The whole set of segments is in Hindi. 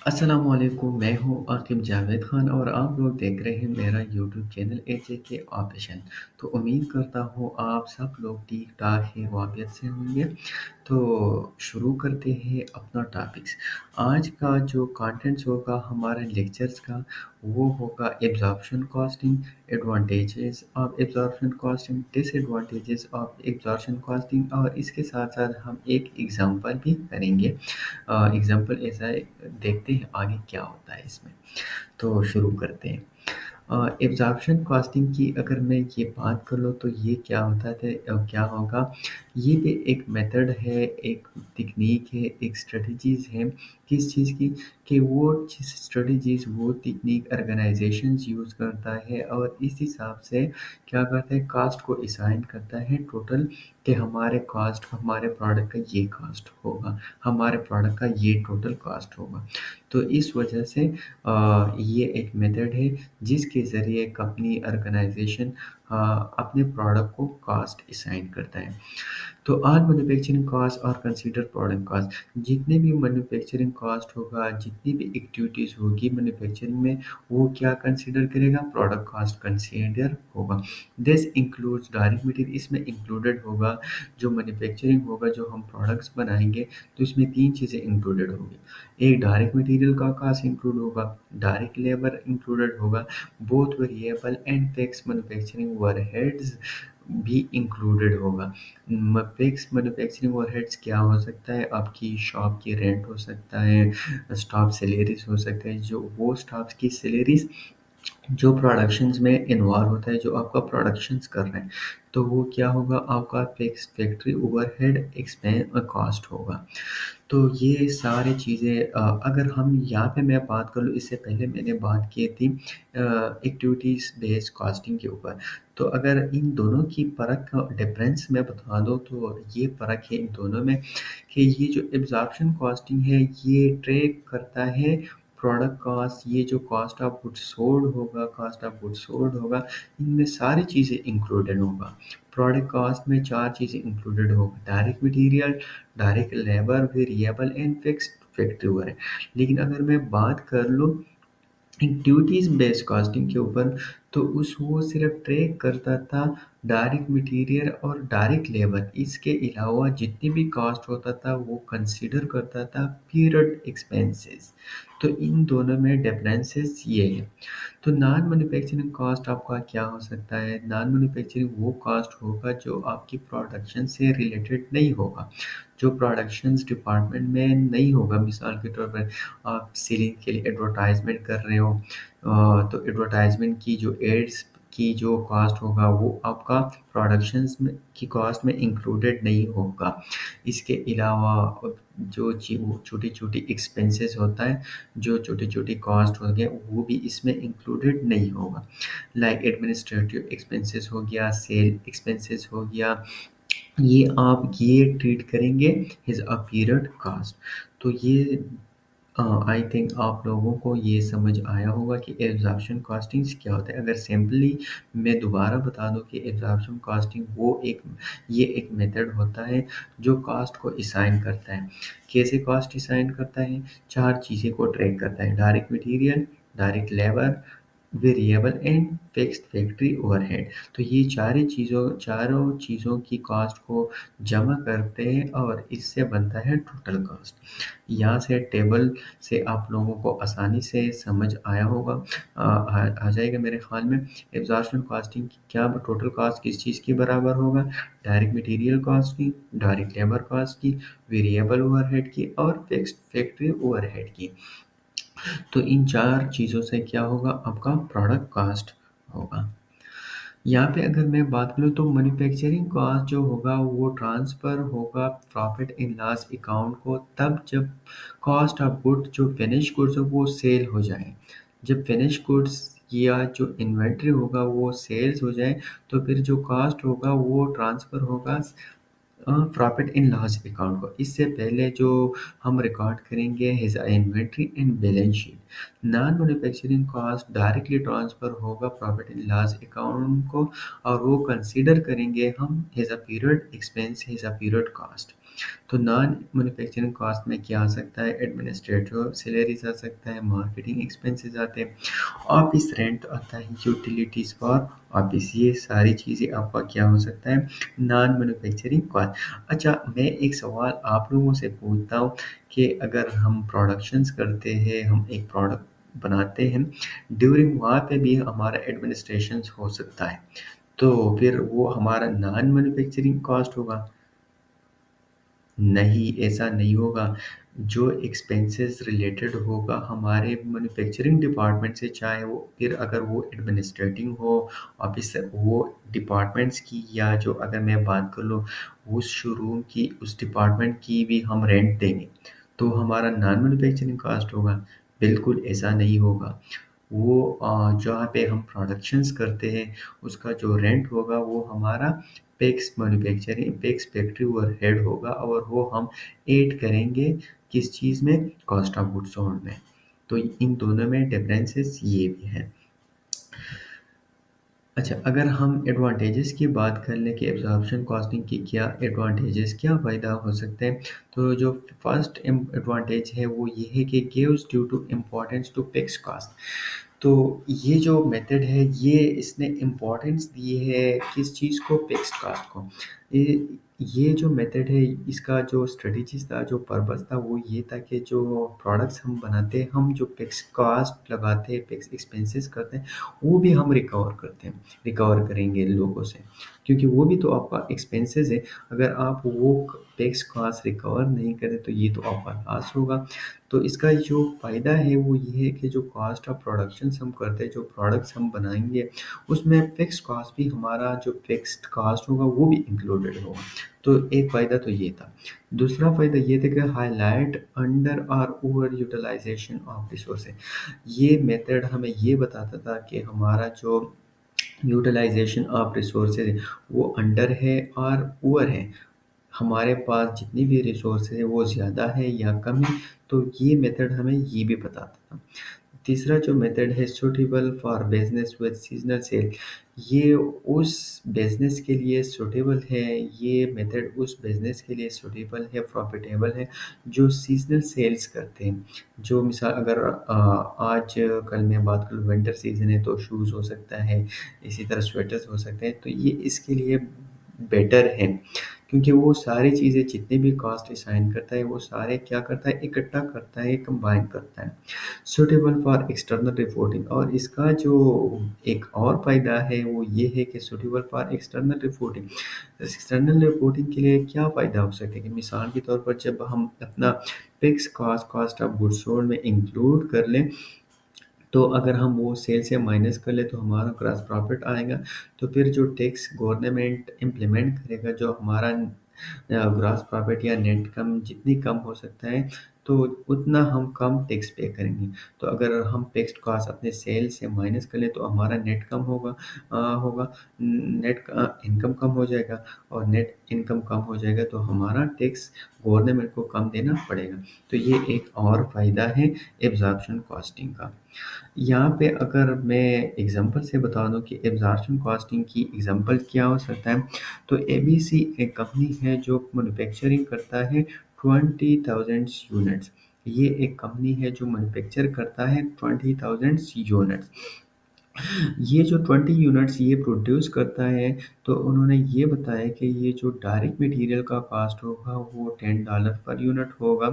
अस्सलामुअलैकुम, मैं हूँ आकिब जावेद खान और आप लोग देख रहे हैं मेरा यूट्यूब चैनल एजेके ऑफिशियल। तो उम्मीद करता हूँ आप सब लोग ठीक ठाक हैं, वाक़ियत से होंगे। तो शुरू करते हैं अपना टॉपिक्स। आज का जो कंटेंट्स होगा हमारे लेक्चर्स का, वो होगा absorption costing, advantages of absorption costing, disadvantages of absorption costing और इसके साथ-साथ हम एक एग्ज़ाम्पल भी करेंगे। एग्ज़ाम्पल ऐसा है, देखते हैं आगे क्या होता है इसमें। तो शुरू करते हैं। एब्ज़ॉर्प्शन कॉस्टिंग की अगर मैं ये बात कर लूँ तो ये क्या होता है, क्या होगा, ये भी एक मेथड है, एक टेक्नीक है, एक स्ट्रेटजीज़ है। किस चीज़ की? कि वो स्ट्रेटजीज़, वो टेक्नीक ऑर्गेनाइजेशंस यूज़ करता है और इस हिसाब से क्या करता है, कास्ट को असाइन करता है टोटल, कि हमारे कॉस्ट, हमारे प्रोडक्ट का ये कॉस्ट होगा, हमारे प्रोडक्ट का ये टोटल कॉस्ट होगा। तो इस वजह से ये एक मेथड है जिसके ज़रिए कंपनी, ऑर्गेनाइजेशन अपने प्रोडक्ट को कॉस्ट असाइन करता है। तो ऑल मैन्युफैक्चरिंग कॉस्ट और कंसीडर प्रोडक्ट कॉस्ट, जितने भी मैन्युफैक्चरिंग कॉस्ट होगा, जितनी भी एक्टिविटीज़ होगी मैन्युफैक्चरिंग में, वो क्या कंसीडर करेगा? प्रोडक्ट कॉस्ट कंसीडर होगा। दिस इंक्लूड्स डायरेक्ट मटेरियल, इसमें इंक्लूडेड होगा जो मैन्युफैक्चरिंग होगा, जो हम प्रोडक्ट्स बनाएंगे, तो इसमें तीन चीज़ें इंक्लूडेड होगी। एक डायरेक्ट मटेरियल का कॉस्ट इंक्लूड होगा, डायरेक्ट लेबर इंक्लूडेड होगा, both variable and fix manufacturing overheads भी इंक्लूडेड होगा। फिक्स मैन्युफैक्चरिंग ओवरहेड्स क्या हो सकता है? आपकी शॉप की रेंट हो सकता है, स्टाफ सैलरीज हो सकता है, जो वो स्टाफ की सैलरीज जो प्रोडक्शंस में इन्वॉल्व होता है, जो आपका प्रोडक्शंस कर रहे हैं, तो वो क्या होगा? आपका fix factory overhead expense cost होगा। तो ये सारी चीज़ें, अगर हम यहाँ पे मैं बात कर लूँ, इससे पहले मैंने बात की थी एक्टिविटीज़ बेस्ड कॉस्टिंग के ऊपर। तो अगर इन दोनों की फ़र्क का डिफरेंस मैं बता दूँ, तो ये फ़र्क है इन दोनों में, कि ये जो एब्ज़ॉर्प्शन कॉस्टिंग है, ये ट्रैक करता है प्रोडक्ट कॉस्ट, ये जो कॉस्ट ऑफ गुड्स सोल्ड होगा, कॉस्ट ऑफ गुड्स सोल्ड होगा, इनमें सारी चीज़ें इंक्लूडेड होगा। प्रोडक्ट कॉस्ट में 4 चीज़ें इंक्लूडेड होगा: direct material, direct labour, variable and fixed factory overhead. लेकिन अगर मैं बात कर लूँ एक्टिविटीज़ बेस्ड कॉस्टिंग के ऊपर, तो उस वो सिर्फ ट्रैक करता था डायरेक्ट मटेरियल और डायरेक्ट लेबर। इसके अलावा जितनी भी कॉस्ट होता था वो कंसीडर करता था पीरियड एक्सपेंसेस। तो इन दोनों में डिफरेंसेस ये है। तो नॉन मैन्युफैक्चरिंग कॉस्ट आपका क्या हो सकता है? नॉन मैन्युफैक्चरिंग वो कॉस्ट होगा जो आपकी प्रोडक्शन से रिलेटेड नहीं होगा, जो प्रोडक्शंस डिपार्टमेंट में नहीं होगा। मिसाल के तौर पर आप सेलिंग के लिए एडवर्टाइजमेंट कर रहे हो, तो एडवर्टाइजमेंट की जो एड्स की जो कॉस्ट होगा वो आपका प्रोडक्शंस में की कॉस्ट में इंक्लूडेड नहीं होगा। इसके अलावा जो वो छोटी छोटी एक्सपेंसेस होता है, जो छोटी छोटी कॉस्ट हो गया, वो भी इसमें इंक्लूडेड नहीं होगा। लाइक एडमिनिस्ट्रेटिव एक्सपेंसेस हो गया, सेल एक्सपेंसेस हो गया, ये आप ये ट्रीट करेंगे एज अ पीरियड कास्ट। तो ये आई थिंक आप लोगों को ये समझ आया होगा कि एब्जॉर्प्शन कॉस्टिंग क्या होता है। अगर सिंपली मैं दोबारा बता दूं कि एब्जॉर्प्शन कॉस्टिंग वो एक, ये एक मेथड होता है जो कॉस्ट को असाइन करता है। कैसे कॉस्ट असाइन करता है? चार चीज़ें को ट्रैक करता है: direct material, direct labour, variable and fixed factory overhead. तो ये चारों चीज़ों की कॉस्ट को जमा करते हैं और इससे बनता है टोटल कॉस्ट। यहाँ से टेबल से आप लोगों को आसानी से समझ आया होगा, आ जाएगा मेरे ख्याल में। एब्जॉर्प्शन कॉस्टिंग की क्या टोटल कॉस्ट किस चीज़ के बराबर होगा? डायरेक्ट मटेरियल कॉस्ट की, डायरेक्ट लेबर कॉस्ट की, वेरिएबल ओवरहेड की और फिक्स्ड फैक्ट्री ओवरहेड की। तो इन चार चीज़ों से क्या होगा? आपका प्रोडक्ट कॉस्ट होगा। यहाँ पे अगर मैं बात करूँ तो मैन्युफैक्चरिंग कॉस्ट जो होगा वो ट्रांसफ़र होगा प्रॉफिट एंड लॉस अकाउंट को, तब जब कॉस्ट ऑफ गुड, जो फिनिश गुड्स हो वो सेल हो जाए। जब फिनिश गुड्स या जो इन्वेंट्री होगा वो सेल्स हो जाए, तो फिर जो कॉस्ट होगा वो ट्रांसफ़र होगा प्रॉफिट इन लॉस अकाउंट को। इससे पहले जो हम रिकॉर्ड करेंगे as inventory and balance sheet. Non manufacturing cost directly transfer होगा प्रॉफिट इन लॉस अकाउंट को, और वो कंसीडर करेंगे हम as a period expense, as a period cost. तो नॉन मैन्युफैक्चरिंग कॉस्ट में क्या आ सकता है, एडमिनिस्ट्रेटिव सैलरीज आ सकता है, मार्केटिंग एक्सपेंसेस आते हैं, ऑफिस रेंट आता है, यूटिलिटीज़ फॉर ऑफिस, ये सारी चीज़ें आपका क्या हो सकता है, नॉन मैन्युफैक्चरिंग कॉस्ट। अच्छा, मैं एक सवाल आप लोगों से पूछता हूँ कि अगर हम प्रोडक्शंस करते हैं, हम एक प्रोडक्ट बनाते हैं, ड्यूरिंग वहाँ पे भी हमारा एडमिनिस्ट्रेशन हो सकता है, तो फिर वो हमारा नॉन मैन्युफैक्चरिंग कॉस्ट होगा? नहीं, ऐसा नहीं होगा। जो एक्सपेंसेस रिलेटेड होगा हमारे मैन्युफैक्चरिंग डिपार्टमेंट से, चाहे वो फिर अगर वो एडमिनिस्ट्रेटिव हो, ऑफिस वो डिपार्टमेंट्स की, या जो अगर मैं बात कर लूँ उस शोरूम की, उस डिपार्टमेंट की भी हम रेंट देंगे, तो हमारा नॉन मैन्युफैक्चरिंग कॉस्ट होगा? बिल्कुल ऐसा नहीं होगा। वो जहाँ पे हम प्रोडक्शंस करते हैं उसका जो रेंट होगा वो हमारा PECS manufacturing PECS factory overhead होगा, और वो हम ऐड करेंगे किस चीज़ में, कॉस्ट ऑफ गुड्स सोल्ड में। तो इन दोनों में डिफरेंसेस ये भी हैं। अच्छा, अगर हम एडवांटेजेस की बात कर लें कि एब्जॉर्प्शन कॉस्टिंग की क्या एडवांटेजेस, क्या फ़ायदा हो सकते हैं, तो जो फर्स्ट एडवांटेज है वो ये है कि gives due to importance to fix cost. तो ये जो मेथड है ये इसने इम्पोर्टेंस दी है किस चीज़ को, फिक्स्ड कास्ट को। ये जो मेथड है इसका जो स्ट्रेटजीज था, जो पर्पस था, वो ये था कि जो प्रोडक्ट्स हम बनाते हैं, हम जो फिक्स कास्ट लगाते हैं, फिक्स एक्सपेंसेस करते हैं, वो भी हम रिकवर करते हैं, रिकवर करेंगे लोगों से, क्योंकि वो भी तो आपका एक्सपेंसेस है। अगर आप वो फिक्स कास्ट रिकवर नहीं करें तो ये तो आपका लॉस होगा। तो इसका जो फ़ायदा है वो ये है कि जो कॉस्ट ऑफ प्रोडक्शन हम करते हैं, जो प्रोडक्ट्स हम बनाएंगे, उसमें फिक्स कॉस्ट भी, हमारा जो फिक्स्ड कॉस्ट होगा वो भी इंक्लूडेड होगा। तो एक फ़ायदा तो ये था। दूसरा फ़ायदा ये था कि हाईलाइट अंडर और ओवर यूटिलाइजेशन ऑफ रिसोर्सेज। ये मेथड हमें ये बताता था कि हमारा जो यूटिलाइजेशन ऑफ रिसोर्सेज है वो अंडर है और ओवर है, हमारे पास जितनी भी रिसोर्सेज है वो ज़्यादा है या कम है। तो ये मेथड हमें ये भी बताता था। तीसरा जो मेथड है, suitable for business with seasonal sale, ये उस बिजनेस के लिए सूटेबल है, ये मेथड उस बिजनेस के लिए सूटेबल है, प्रॉफिटेबल है, जो सीजनल सेल्स करते हैं। जो मिसाल अगर आज कल मैं बात करूँ, विंटर सीजन है तो शूज़ हो सकता है, इसी तरह स्वेटर्स हो सकते हैं, तो ये इसके लिए बेटर है, क्योंकि वो सारी चीज़ें जितनी भी कॉस्ट असाइन करता है वो सारे क्या करता है, इकट्ठा करता है, कंबाइन करता है। सूटेबल फॉर एक्सटर्नल रिपोर्टिंग, और इसका जो एक और फ़ायदा है वो ये है कि suitable for external reporting, external reporting के लिए क्या फ़ायदा हो सकता है कि मिसाल के तौर पर जब हम अपना fix cost, cost of goods sold में इंक्लूड कर लें, तो अगर हम वो सेल से माइनस कर ले तो हमारा ग्रॉस प्रॉफिट आएगा। तो फिर जो टैक्स गवर्नमेंट इम्प्लीमेंट करेगा, जो हमारा ग्रॉस प्रॉफिट या नेट कम जितनी कम हो सकता है, तो उतना हम कम टैक्स पे करेंगे। तो अगर हम फिक्स्ड कॉस्ट अपने सेल से माइनस कर लें तो हमारा नेट कम होगा, नेट इनकम कम हो जाएगा, और नेट इनकम कम हो जाएगा तो हमारा टैक्स गवर्नमेंट को कम देना पड़ेगा। तो ये एक और फ़ायदा है एब्जॉर्प्शन कॉस्टिंग का। यहाँ पे अगर मैं एग्जांपल से बता दूँ कि एब्जॉर्प्शन कॉस्टिंग की एग्जांपल क्या हो सकता है, तो एबीसी एक कंपनी है जो मैन्युफैक्चरिंग करता है 20,000 यूनिट्स। ये एक कंपनी है जो मैन्युफैक्चर करता है 20,000 यूनिट्स। ये जो 20 यूनिट्स ये प्रोड्यूस करता है, तो उन्होंने ये बताया कि ये जो डायरेक्ट मटेरियल का कॉस्ट होगा वो $10 पर यूनिट होगा,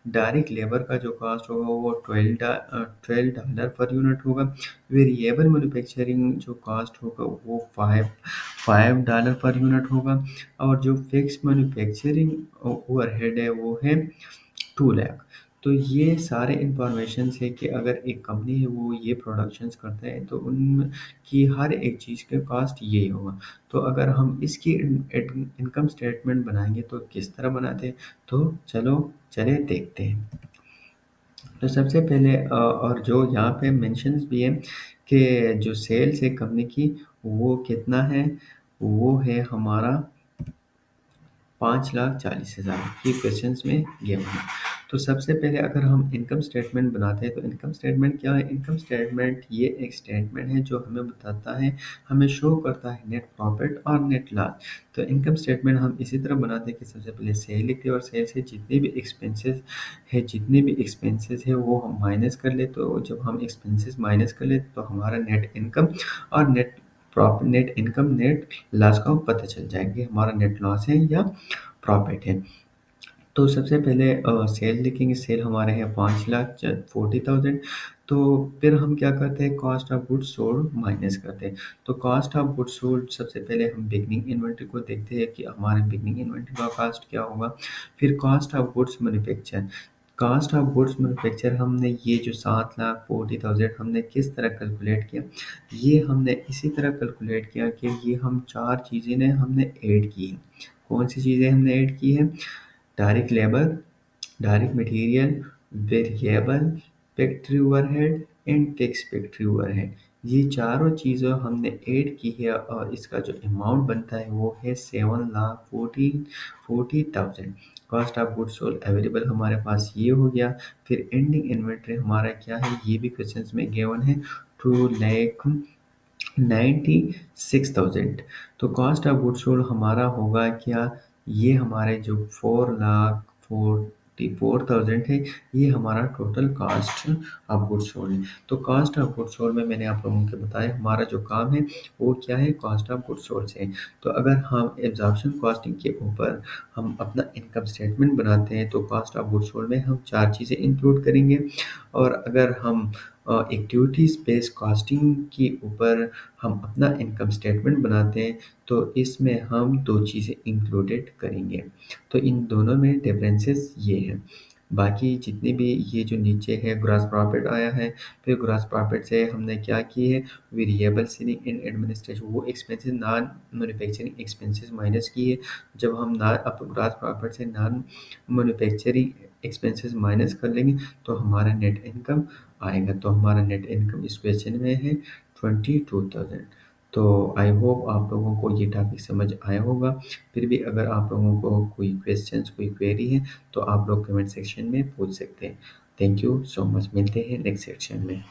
डायरेक्ट लेबर का जो कॉस्ट होगा वो $12 पर यूनिट होगा, वेरिएबल मैन्युफैक्चरिंग जो कॉस्ट होगा वो $5 पर यूनिट होगा, और जो फिक्स मैन्युफैक्चरिंग ओवरहेड है वो है 2 लाख। तो ये सारे इंफॉर्मेशन है कि अगर एक कंपनी है वो ये प्रोडक्शंस करते हैं तो उनकी हर एक चीज़ का कॉस्ट ये होगा। तो अगर हम इसकी इनकम स्टेटमेंट बनाएंगे तो किस तरह बनाते हैं, तो चलो चले देखते हैं। तो सबसे पहले और जो यहाँ पे मेंशंस भी है कि जो सेल्स है कंपनी की वो कितना है, वो है हमारा 5,40,000 ये क्वेश्चंस में गिवन है। तो सबसे पहले अगर हम इनकम स्टेटमेंट बनाते हैं तो इनकम स्टेटमेंट क्या है? इनकम स्टेटमेंट ये एक स्टेटमेंट है जो हमें बताता है, हमें शो करता है नेट प्रॉफिट और नेट लॉस। तो इनकम स्टेटमेंट हम इसी तरह बनाते हैं कि सबसे पहले सेल लिखते हैं और सेल से जितने भी एक्सपेंसेस है वो हम माइनस कर ले। तो जब हम एक्सपेंसेस माइनस कर ले तो हमारा नेट इनकम और नेट इनकम नेट लॉस का पता चल जाएगा कि हमारा नेट लॉस है या प्रॉफिट है। तो सबसे पहले सेल लिखेंगे। सेल हमारे हैं 5,40,000। तो फिर हम क्या करते हैं, cost of goods sold minus करते हैं। तो कॉस्ट ऑफ गुड्स सोल्ड सबसे पहले हम बिगनिंग इन्वेंट्री को देखते हैं कि हमारे बिगनिंग इन्वेंट्री का कॉस्ट क्या होगा। फिर cost of goods manufacture. Cost of goods manufacture हमने ये जो 7,40,000 हमने किस तरह कैलकुलेट किया, ये हमने इसी तरह कैलकुलेट किया कि ये हम चार चीज़ें ने हमने ऐड की हैं। कौन सी चीज़ें हमने ऐड की हैं? Direct labour, direct material, variable factory overhead and fix factory overhead. ये चारों चीज़ें हमने ऐड की है और इसका जो अमाउंट बनता है वो है 7,40,000। Cost of goods sold available हमारे पास ये हो गया। फिर एंडिंग इन्वेंट्री हमारा क्या है, ये भी क्वेश्चन में गिवन है, 2,96,000। तो कॉस्ट ऑफ गुड्स सोल्ड हमारा होगा क्या, ये हमारे जो 4,44,000 है, ये हमारा total cost of goods sold है। तो कॉस्ट ऑफ गुड्स सोल्ड में मैंने आप लोगों को बताया हमारा जो काम है वो क्या है, कॉस्ट ऑफ गुड्स सोल्ड से। तो अगर हम एब्जॉर्प्शन कॉस्टिंग के ऊपर हम अपना इनकम स्टेटमेंट बनाते हैं तो कॉस्ट ऑफ गुड्स सोल्ड में हम चार चीज़ें इंक्लूड करेंगे। और अगर हम एक्टिविटीज़ बेस्ड कॉस्टिंग के ऊपर हम अपना इनकम स्टेटमेंट बनाते हैं तो इसमें हम दो चीज़ें इंक्लूडेड करेंगे। तो इन दोनों में डिफरेंसेस ये हैं। बाकी जितने भी ये जो नीचे है ग्रॉस प्रॉफिट आया है, फिर ग्रॉस प्रॉफिट से हमने क्या की है, वेरिएबल सेलिंग एंड एडमिनिस्ट्रेशन वो expenses non manufacturing expenses minus किए। जब हम ना अब ग्रॉस प्रॉफिट से नॉन मैन्युफैक्चरिंग एक्सपेंसेस माइनस कर लेंगे तो हमारा नेट इनकम आएगा। तो हमारा नेट इनकम इस क्वेश्चन में है 22,000। तो आई होप आप लोगों को ये टॉपिक समझ आया होगा। फिर भी अगर आप लोगों को कोई क्वेश्चंस कोई क्वेरी है तो आप लोग कमेंट सेक्शन में पूछ सकते हैं। थैंक यू सो मच, मिलते हैं नेक्स्ट सेक्शन में।